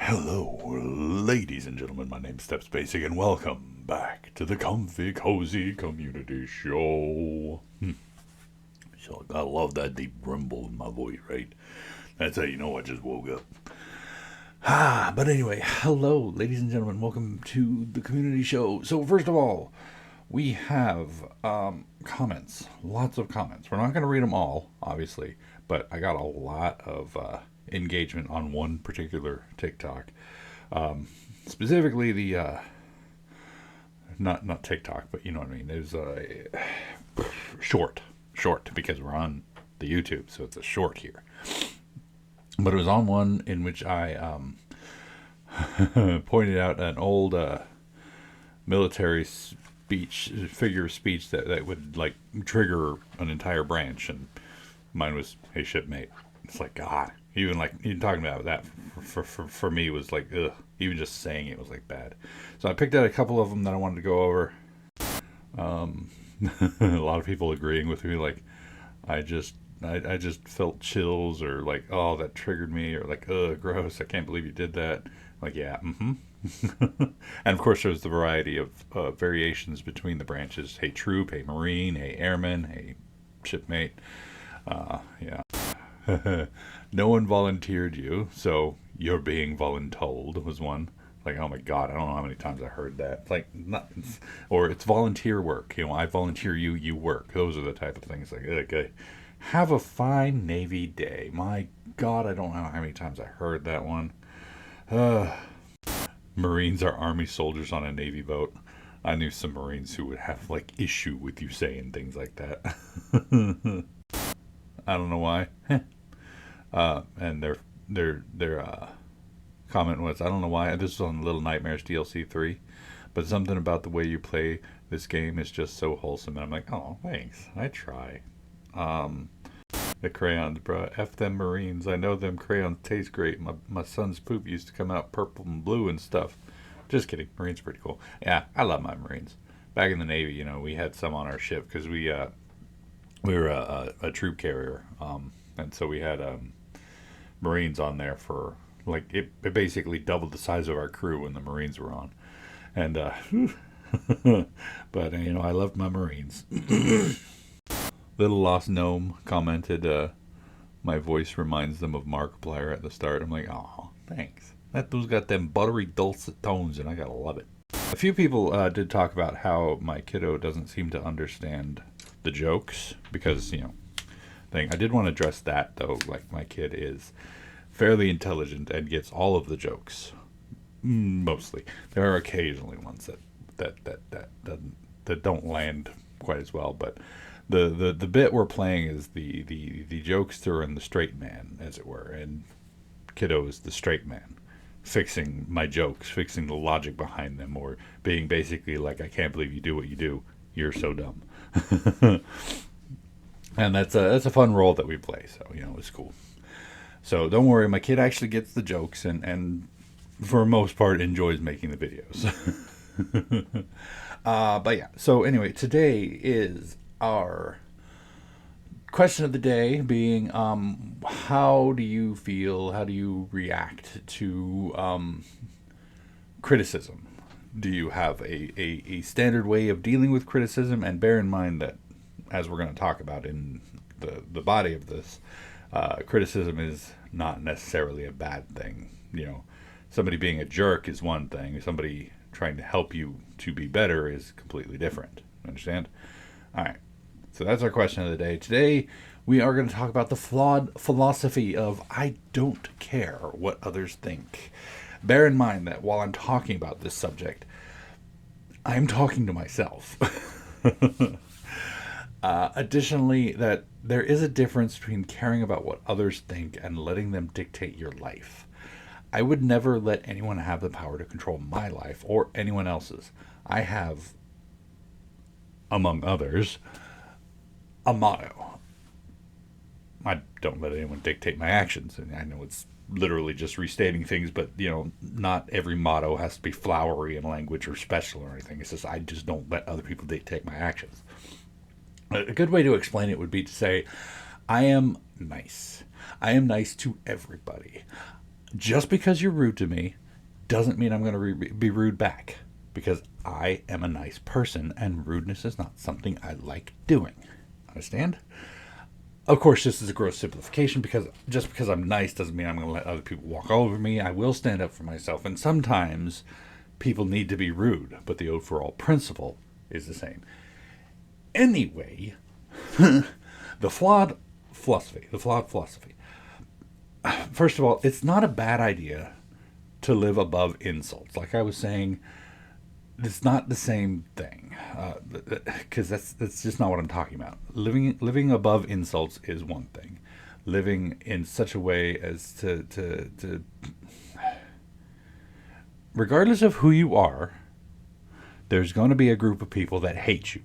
Hello, ladies and gentlemen. My name's StepsBasic, and welcome back to the Comfy Cozy Community Show. So I gotta love that deep rumble in my voice, right? That's how you know I just woke up. But anyway, hello, ladies and gentlemen. Welcome to the community show. So first of all, we have comments, lots of comments. We're not going to read them all, obviously, but I got a lot of engagement on one particular TikTok. Specifically the not TikTok, but you know what I mean. There's a short because we're on the YouTube, so it's a short here. But it was on one in which I pointed out an old military figure of speech that would like trigger an entire branch, and mine was, "Hey shipmate." It's like, God, even talking about that for me was like, ugh. Even just saying it was like bad. So I picked out a couple of them that I wanted to go over. A lot of people agreeing with me, like I just felt chills, or like, oh, that triggered me, or like, ugh, gross, I can't believe you did that. Like, yeah, And of course there's the variety of variations between the branches. Hey troop, hey marine, hey airman, hey shipmate. Yeah. No one volunteered you, so you're being voluntold was one. Like, oh my God, I don't know how many times I heard that. It's like, not, or it's volunteer work. You know, I volunteer you, you work. Those are the type of things. Like, okay, have a fine Navy day. My God, I don't know how many times I heard that one. Marines are Army soldiers on a Navy boat. I knew some Marines who would have like issue with you saying things like that. I don't know why. And their comment was, I don't know why. This was on Little Nightmares DLC 3, but something about the way you play this game is just so wholesome. And I'm like, oh, thanks. I try. The crayons, bro. F them Marines. I know them crayons taste great. My son's poop used to come out purple and blue and stuff. Just kidding. Marines are pretty cool. Yeah, I love my Marines. Back in the Navy, you know, we had some on our ship because we were a troop carrier, and so we had Marines on there for like it basically doubled the size of our crew when the Marines were on, and but you know, I loved my Marines. Little Lost Gnome commented, my voice reminds them of Markiplier at the start. I'm like, oh, thanks. That dude's got them buttery dulcet tones, and I gotta love it. A few people did talk about how my kiddo doesn't seem to understand the jokes, because, you know, thing. I did want to address that, though. Like, my kid is fairly intelligent and gets all of the jokes. Mostly. There are occasionally ones that don't land quite as well, but the bit we're playing is the jokester and the straight man, as it were, and kiddo is the straight man, fixing my jokes, fixing the logic behind them, or being basically like, I can't believe you do what you do, you're so dumb. And that's a fun role that we play, so, you know, it's cool. So don't worry, my kid actually gets the jokes, and for the most part enjoys making the videos. But yeah, so anyway, today is our question of the day being, how do you feel, how do you react to criticism? Do you have a standard way of dealing with criticism? And bear in mind that, as we're going to talk about in the body of this, criticism is not necessarily a bad thing. You know, somebody being a jerk is one thing. Somebody trying to help you to be better is completely different. Understand? All right. So that's our question of the day. Today, we are going to talk about the flawed philosophy of I don't care what others think. Bear in mind that while I'm talking about this subject, I'm talking to myself. Additionally, that there is a difference between caring about what others think and letting them dictate your life. I would never let anyone have the power to control my life or anyone else's. I have, among others, a motto. I don't let anyone dictate my actions. And I know it's literally just restating things, but, you know, not every motto has to be flowery in language or special or anything. It's just, I just don't let other people dictate my actions. A good way to explain it would be to say, I am nice. I am nice to everybody. Just because you're rude to me doesn't mean I'm going to be rude back, because I am a nice person and rudeness is not something I like doing. Understand? Of course, this is a gross simplification, because just because I'm nice doesn't mean I'm going to let other people walk all over me. I will stand up for myself, and sometimes people need to be rude, but the overall principle is the same. Anyway, the flawed philosophy. First of all, it's not a bad idea to live above insults. Like I was saying, it's not the same thing, because that's just not what I'm talking about. Living above insults is one thing. Living in such a way as to regardless of who you are, there's going to be a group of people that hate you.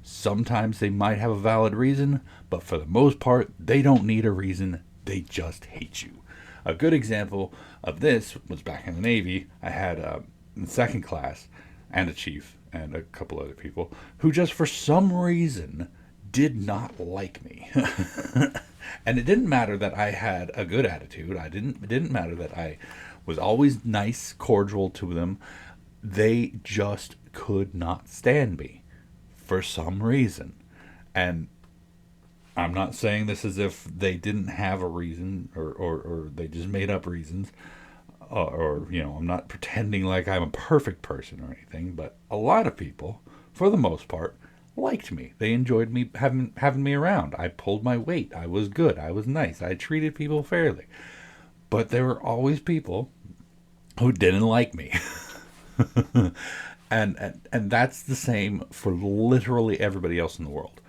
Sometimes they might have a valid reason, but for the most part, they don't need a reason. They just hate you. A good example of this was back in the Navy. I had in second class and a chief and a couple other people who just for some reason did not like me. And it didn't matter that I had a good attitude. It didn't matter that I was always nice, cordial to them. They just could not stand me for some reason. And I'm not saying this as if they didn't have a reason, or they just made up reasons. I'm not pretending like I'm a perfect person or anything, but a lot of people, for the most part, liked me. They enjoyed me having me around. I pulled my weight. I was good. I was nice. I treated people fairly. But there were always people who didn't like me. and that's the same for literally everybody else in the world.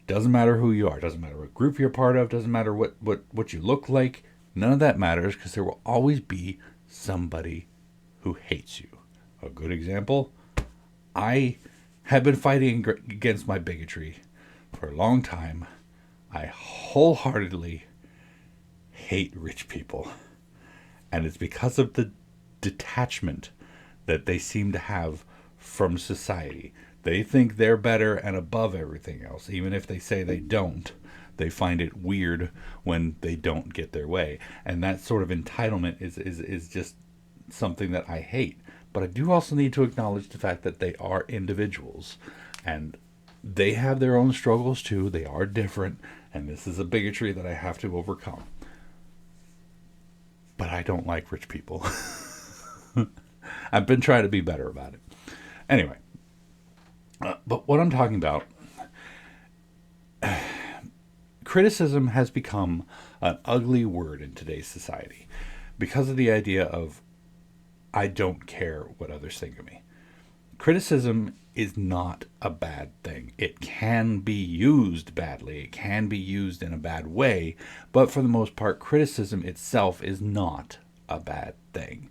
Doesn't matter who you are. Doesn't matter what group you're part of. Doesn't matter what you look like. None of that matters, because there will always be somebody who hates you. A good example, I have been fighting against my bigotry for a long time. I wholeheartedly hate rich people. And it's because of the detachment that they seem to have from society. They think they're better and above everything else. Even if they say they don't, they find it weird when they don't get their way. And that sort of entitlement is just something that I hate. But I do also need to acknowledge the fact that they are individuals. And they have their own struggles too. They are different. And this is a bigotry that I have to overcome. But I don't like rich people. I've been trying to be better about it. Anyway. But what I'm talking about, criticism has become an ugly word in today's society because of the idea of, I don't care what others think of me. Criticism is not a bad thing. It can be used badly. It can be used in a bad way. But for the most part, criticism itself is not a bad thing.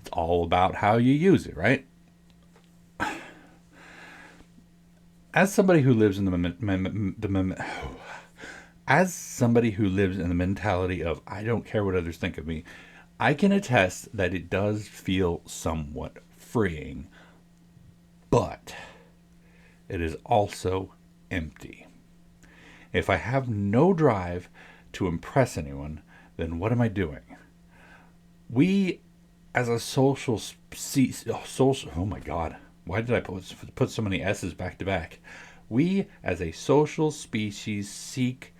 It's all about how you use it, right? As somebody who lives in the mentality of, I don't care what others think of me, I can attest that it does feel somewhat freeing, but it is also empty. If I have no drive to impress anyone, then what am I doing? We, as a social, oh my God, why did I put so many S's back to back? We, as a social species, seek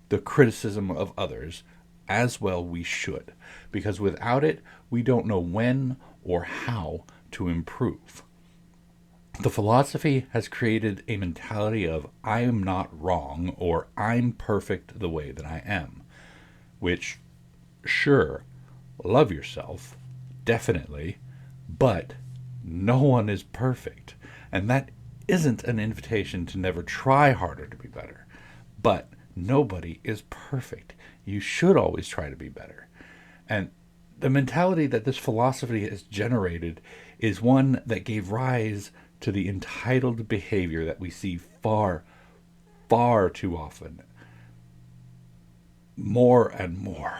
the criticism of others, as well we should. Because without it, we don't know when or how to improve. The philosophy has created a mentality of, I am not wrong, or I'm perfect the way that I am. Which, sure, love yourself, definitely, but no one is perfect. And that isn't an invitation to never try harder to be better. But nobody is perfect. You should always try to be better. And the mentality that this philosophy has generated is one that gave rise to the entitled behavior that we see far, far too often. More and more.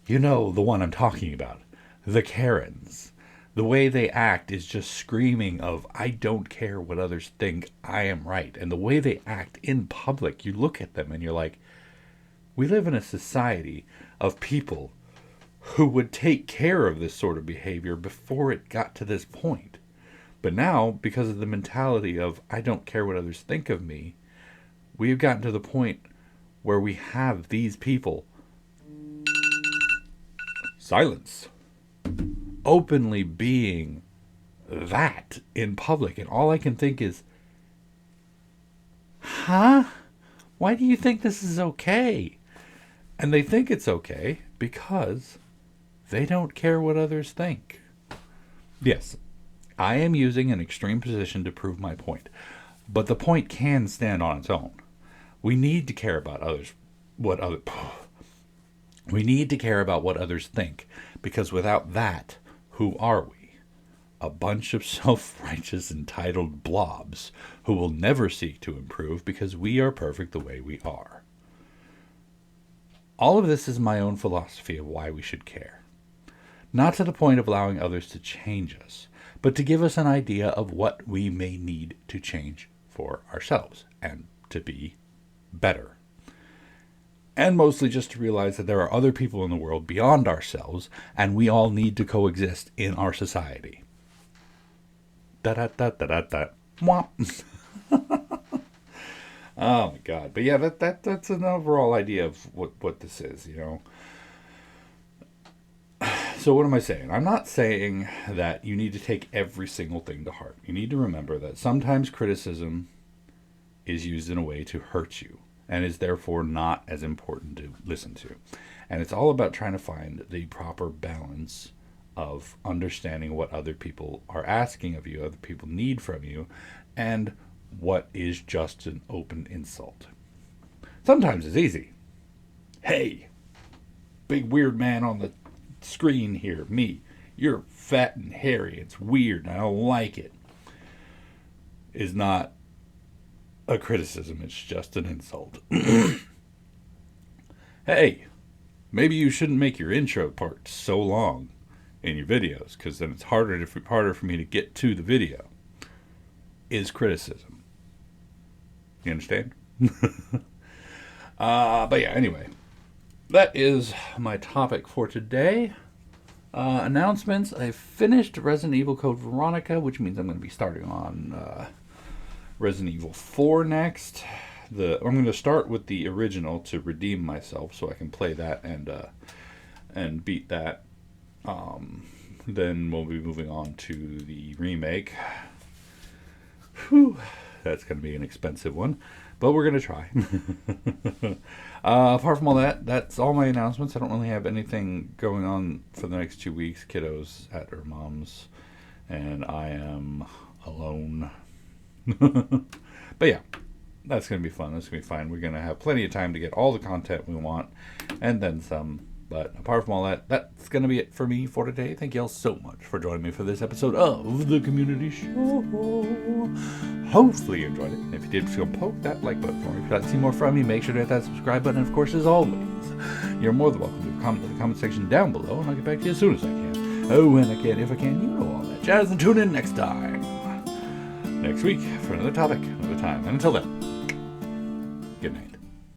You know the one I'm talking about. The Karens. The way they act is just screaming of, I don't care what others think, I am right. And the way they act in public, you look at them and you're like, we live in a society of people who would take care of this sort of behavior before it got to this point. But now, because of the mentality of, I don't care what others think of me, we've gotten to the point where we have these people, silence, openly being that in public. And all I can think is, huh? Why do you think this is okay? And they think it's okay because they don't care what others think. Yes, I am using an extreme position to prove my point, but the point can stand on its own. We need to care about we need to care about what others think, because without that, who are we? A bunch of self-righteous, entitled blobs who will never seek to improve because we are perfect the way we are. All of this is my own philosophy of why we should care. Not to the point of allowing others to change us, but to give us an idea of what we may need to change for ourselves and to be better. And mostly just to realize that there are other people in the world beyond ourselves, and we all need to coexist in our society. Da-da-da-da-da-da. Mwah. Oh my God. But yeah, that's an overall idea of what this is, you know. So what am I saying? I'm not saying that you need to take every single thing to heart. You need to remember that sometimes criticism is used in a way to hurt you and is therefore not as important to listen to. And it's all about trying to find the proper balance of understanding what other people are asking of you, other people need from you, and what is just an open insult. Sometimes it's easy. Hey, big weird man on the screen here, me, you're fat and hairy, it's weird, I don't like it, is not a criticism, it's just an insult. Hey, maybe you shouldn't make your intro part so long in your videos, because then it's harder for me to get to the video, is criticism. You understand? But yeah, anyway, that is my topic for today. Announcements. I finished Resident Evil Code Veronica, which means I'm going to be starting on Resident Evil 4 next. I'm going to start with the original to redeem myself so I can play that and beat that. Then we'll be moving on to the remake. Whew, that's going to be an expensive one, but we're going to try. Apart from all that, that's all my announcements. I don't really have anything going on for the next 2 weeks. Kiddo's at her mom's, and I am alone. But yeah, that's going to be fun. That's going to be fine. We're going to have plenty of time to get all the content we want, and then some. But apart from all that, that's going to be it for me for today. Thank you all so much for joining me for this episode of The Community Show. Hopefully you enjoyed it. And if you did, just go poke that like button for me. If you'd like to see more from me, make sure to hit that subscribe button. And of course, as always, you're more than welcome to comment in the comment section down below, and I'll get back to you as soon as I can. Oh, when I can, if I can, you know all that jazz. And tune in next time. Next week for another topic, another time. And until then, good night.